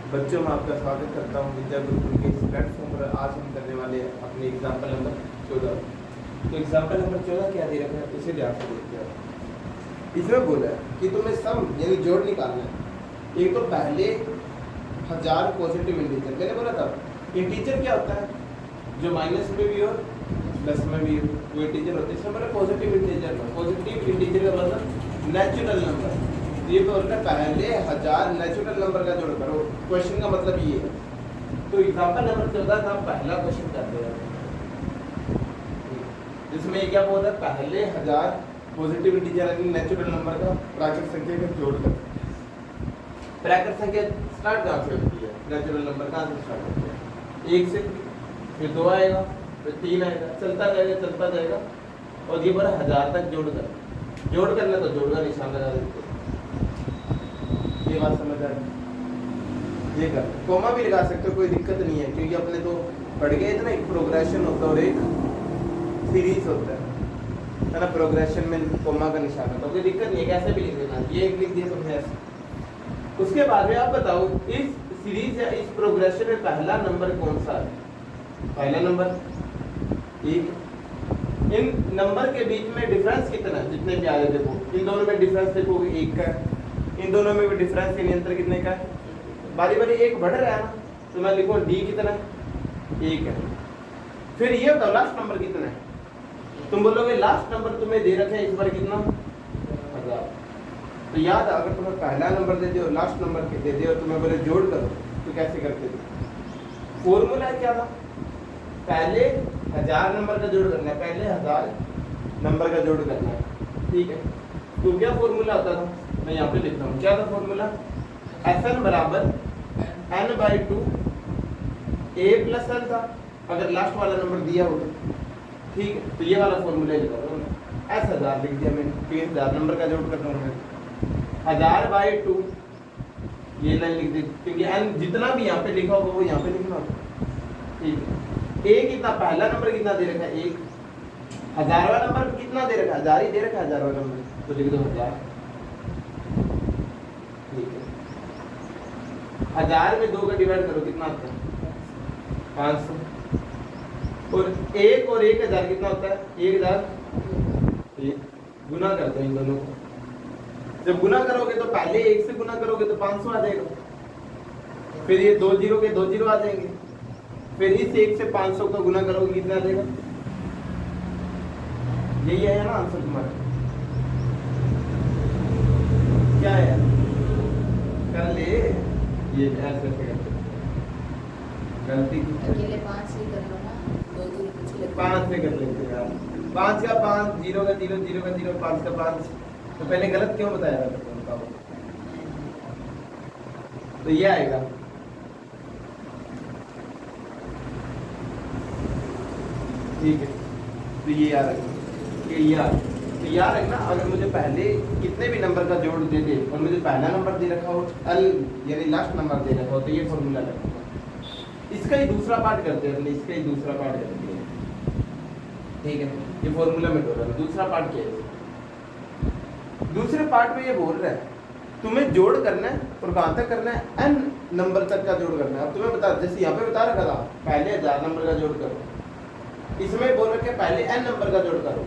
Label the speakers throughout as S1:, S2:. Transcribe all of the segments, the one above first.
S1: बच्चों में आपका स्वागत करता हूँ विद्या गुरुकुल के इस प्लेटफॉर्म पर। आज हम करने वाले हैं अपने एग्जाम्पल नंबर 14। तो एग्जाम्पल नंबर 14 क्या दे रखा है उसे ध्यान से देखते हैं। इसमें बोला है कि तुम्हें सम यानी जोड़ निकालना है। एक तो पहले 1000 पॉजिटिव इंटीजर, मैंने बोला था इंटीजर क्या होता है जो माइनस में भी और प्लस में भी वो इंटीजर होते हैं। इसमें बोला पॉजिटिव इंटीजर में, पॉजिटिव इंटीजर का मतलब नेचुरल नंबर। ये बोल रहा है पहले 1000 नेचुरल नंबर का जोड़ करो। क्वेश्चन का मतलब ये है। तो एग्जांपल नंबर 14 का पहला क्वेश्चन करते हैं जिसमें क्या बोलता है पहले 1000 पॉजिटिव इंटीजर यानी नेचुरल नंबर का प्राकृत संख्या का जोड़ कर। प्राकृत संख्या स्टार्ट कहाँ से होती है? नेचुरल नंबर कहाँ से स्टार्ट होती है? 1 से, फिर 2 आएगा, फिर 3 आएगा, चलता जाएगा और ये बोला 1000 तक जोड़ करना तो जोड़ का निशान लगा देते। ये बात समझ आ रही? ये कर कोमा भी लगा सकते हो, कोई दिक्कत नहीं है, क्योंकि अपने तो पढ़ गए थे ना एक प्रोग्रेशन होता है और एक सीरीज होता है ना। प्रोग्रेशन में कोमा का निशान होता है, कोई दिक्कत नहीं है, कैसे भी लिख देना। ये एक लिख दिया तुमने ऐसे। उसके बाद में आप बताओ इस सीरीज या इस प्रोग्रेशन में पहला नंबर कौन सा है? पहला नंबर 1। इन नंबर के बीच में डिफरेंस कितना है? जितने भी आ रहे देखो, इन दोनों में डिफरेंस देखो 1 का है, इन दोनों में भी डिफरेंस के नियंत्रण कितने का है? बारी बारी 1 बढ़ रहा है ना, तो मैं लिखूँ डी कितना है? 1 है। फिर ये बताओ लास्ट नंबर कितना है? तुम बोलोगे लास्ट नंबर तुम्हें दे रखे इस बार कितना? 1000। तो याद अगर तुम्हें पहला नंबर दे दियो, लास्ट नंबर दे दियो और तुम्हें बोले जोड़ करो तो कैसे करते थे? फॉर्मूला क्या था? पहले 1000 नंबर का जोड़ करना है, पहले 1000 नंबर का जोड़ करना है, ठीक है। तो क्या फॉर्मूला होता था? मैं यहाँ पे लिख रहा हूँ, क्या था फॉर्मूला? Fn बराबर n/2 a प्लस n था, अगर लास्ट वाला नंबर दिया हो तो, ठीक है। तो ये वाला फॉर्मूला लिखा हूँ मैं, s 1000 लिख दिया मैंने, फिर 1000 नंबर का जोड़ कर रहा हूँ मैं, 1000/2 ये लाइन लिख दी, क्योंकि n जितना भी यहाँ पे लिखा होगा वो यहाँ पे लिखना होगा, ठीक है। a कितना, पहला नंबर कितना दे रखा है? 1। 1000वां नंबर कितना दे रखा है? 1000 ही दे रखा है 1000वां नंबर, तो लिख दो 1000, ठीक है। 1000 में 2 का डिवाइड करो कितना आता है? 500। और 1 और 1000 कितना होता है? 1000। गुना करते हैं इन दोनों को। जब गुना करोगे तो पहले 1 से गुना करोगे तो 500 आ जाएगा, फिर ये 2 जीरो के 2 जीरो आ जाएंगे, फिर इस 1 से 500 का गुना करोगे कितना आ जाएगा? यही है ना आंसर तुम्हारा? क्या है? कर ले, ये ऐसे करते गलती की
S2: अकेले 5 से कर लो ना, 2 दूर कुछ ले
S1: 5 से कर लेते हैं यार। 5 का 5, 0 का 0, 0 का 0, 5 का 5। तो पहले गलत क्यों बताया था तुमको? तो ये आएगा, ठीक है। तो ये याद रखना, ये याद तो याद रखना। अगर मुझे पहले कितने भी नंबर का जोड़ दे दे और मुझे पहला नंबर दे रखा हो एल यानी लास्ट नंबर दे रखा हो तो ये फॉर्मूला लगेगा। इसका ही दूसरा पार्ट करते हैं, इसका ही दूसरा पार्ट करते हैं, ठीक है। ये फॉर्मूला में टोटल दूसरा पार्ट क्या है? दूसरे पार्ट में ये बोल रहा है तुम्हें जोड़ करना है और कहाँ तक करना है? n नंबर तक का जोड़ करना है। अब तुम्हें बता, जैसे यहाँ पे बता रखा था पहले 1000 नंबर का जोड़ करो, इसमें बोल रखे पहले n नंबर का जोड़ करो,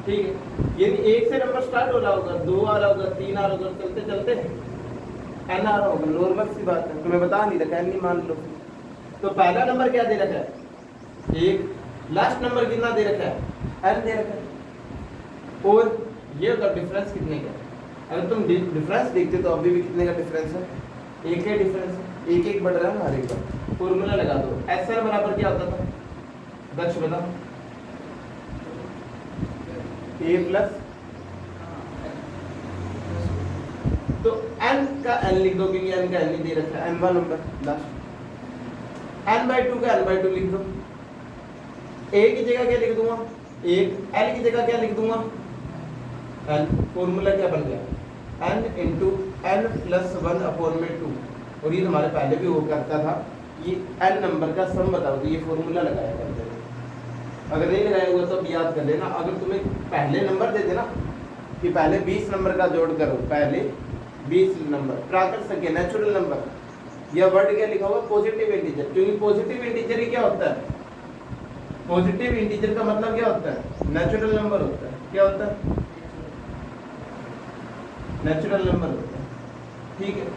S1: ठीक है। यानी 1 से नंबर स्टार्ट हो रहा होगा, 2 आ रहा होगा, 3 आ रहा होगा, चलते चलते n आ रहा होगा, नॉर्मल सी बात है। तुम्हें बता नहीं रखा, n नहीं मान लो। तो पहला नंबर क्या दे रखा है? 1। लास्ट नंबर कितना दे रखा है? n दे रखा है। और ये होगा डिफरेंस कितने का? अगर तुम डिफरेंस देखते तो अभी भी कितने का डिफरेंस है? 1 का डिफरेंस है, 1 1 बढ़ रहा है ना हर एक बार। फॉर्मूला लगा दो, SN बराबर क्या होता था? दक्ष बता। A प्लस, तो n का n लिख दो क्योंकि n का n ही दे रखा है, n वाला नंबर लास्ट। n/2 का n/2 लिख दो। A की जगह क्या लिख दूंगा? 1। L की जगह क्या लिख दूंगा? n। फॉर्मूला क्या बन गया? n into n plus 1/2। और ये तुम्हारे पहले भी वो करता था, ये n नंबर का सम बताओ, तो ये फॉर्मूला लगाया करते थे। अगर नहीं लगाया हुआ तो याद कर लेना। अगर तुम्हें पहले नंबर दे देना कि पहले 20 नंबर का जोड़ करो, पहले 20 नंबर प्राकृत संख्या नेचुरल नंबर, यह वर्ड क्या लिखा हुआ पॉजिटिव इंटीजर, क्योंकि पॉजिटिव इंटीजर ही क्या होता है, पॉजिटिव इंटीजर का मतलब क्या होता है, नेचुरल नंबर होता है। क्या होता है, नेचुरल नंबर होता है। ठीक है,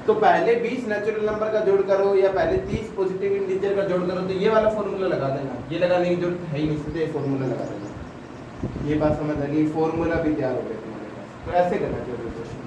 S1: तो पहले 20 नेचुरल नंबर का जोड़ करो या पहले 30 पॉजिटिव इंटीजर का जोड़ करो, तो ये वाला फॉर्मूला लगा देना, ये लगाने की जरूरत है ही नहीं, सीधे फॉर्मूला लगा देना। ये बात समझ आ गई, फॉर्मूला भी तैयार हो गया तुम्हारे पास। तो ऐसे करना चाहिए क्वेश्चन।